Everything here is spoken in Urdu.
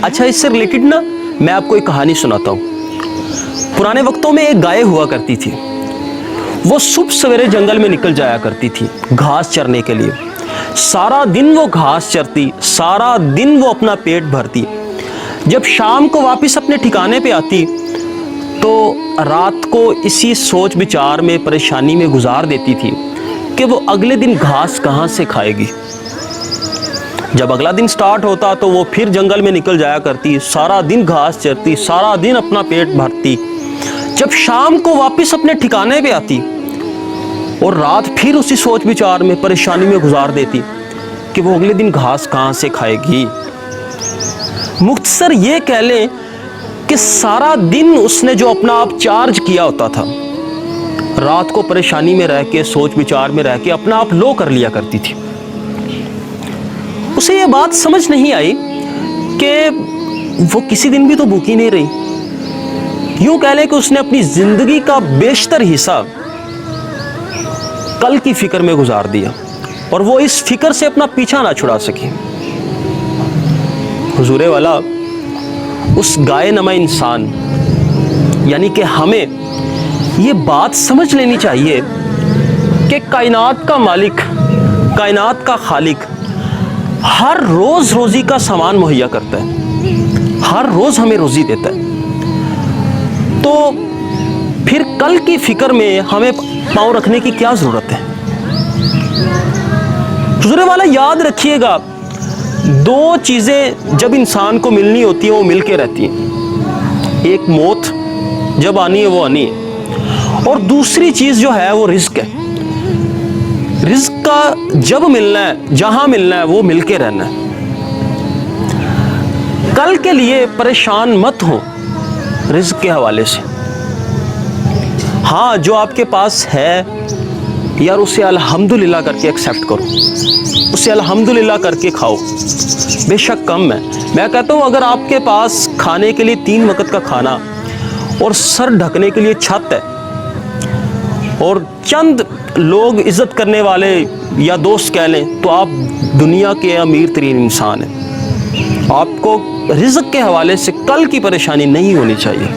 اچھا اس سے ریلیٹڈ نا میں آپ کو ایک کہانی سناتا ہوں. پرانے وقتوں میں ایک گائے ہوا کرتی تھی. وہ صبح سویرے جنگل میں نکل جایا کرتی تھی گھاس چرنے کے لیے. سارا دن وہ گھاس چرتی, سارا دن وہ اپنا پیٹ بھرتی. جب شام کو واپس اپنے ٹھکانے پہ آتی تو رات کو اسی سوچ بچار میں, پریشانی میں گزار دیتی تھی کہ وہ اگلے دن گھاس کہاں سے کھائے گی. جب اگلا دن سٹارٹ ہوتا تو وہ پھر جنگل میں نکل جایا کرتی, سارا دن گھاس چرتی, سارا دن اپنا پیٹ بھرتی. جب شام کو واپس اپنے ٹھکانے پہ آتی اور رات پھر اسی سوچ بچار میں, پریشانی میں گزار دیتی کہ وہ اگلے دن گھاس کہاں سے کھائے گی. مختصر یہ کہہ لیں کہ سارا دن اس نے جو اپنا آپ چارج کیا ہوتا تھا, رات کو پریشانی میں رہ کے, سوچ بچار میں رہ کے اپنا آپ لو کر لیا کرتی تھی. اسے یہ بات سمجھ نہیں آئی کہ وہ کسی دن بھی تو بھوکی نہیں رہی. یوں کہہ لیں کہ اس نے اپنی زندگی کا بیشتر حصہ کل کی فکر میں گزار دیا اور وہ اس فکر سے اپنا پیچھا نہ چھڑا سکی. حضور والا, اس گائے نما انسان یعنی کہ ہمیں یہ بات سمجھ لینی چاہیے کہ کائنات کا مالک, کائنات کا خالق ہر روز روزی کا سامان مہیا کرتا ہے, ہر روز ہمیں روزی دیتا ہے. تو پھر کل کی فکر میں ہمیں پاؤں رکھنے کی کیا ضرورت ہے؟ حضور والا یاد رکھیے گا, دو چیزیں جب انسان کو ملنی ہوتی ہیں وہ مل کے رہتی ہیں. ایک موت جب آنی ہے وہ آنی ہے, اور دوسری چیز جو ہے وہ رزق ہے. رزق کا جب ملنا ہے, جہاں ملنا ہے وہ مل کے رہنا ہے. کل کے لیے پریشان مت ہو رزق کے حوالے سے. ہاں جو آپ کے پاس ہے یار اسے الحمدللہ کر کے ایکسیپٹ کرو, اسے الحمدللہ کر کے کھاؤ. بے شک کم ہے, میں کہتا ہوں اگر آپ کے پاس کھانے کے لیے 3 وقت کا کھانا اور سر ڈھکنے کے لیے چھت ہے اور چند لوگ عزت کرنے والے یا دوست کہہ لیں, تو آپ دنیا کے امیر ترین انسان ہیں. آپ کو رزق کے حوالے سے کل کی پریشانی نہیں ہونی چاہیے.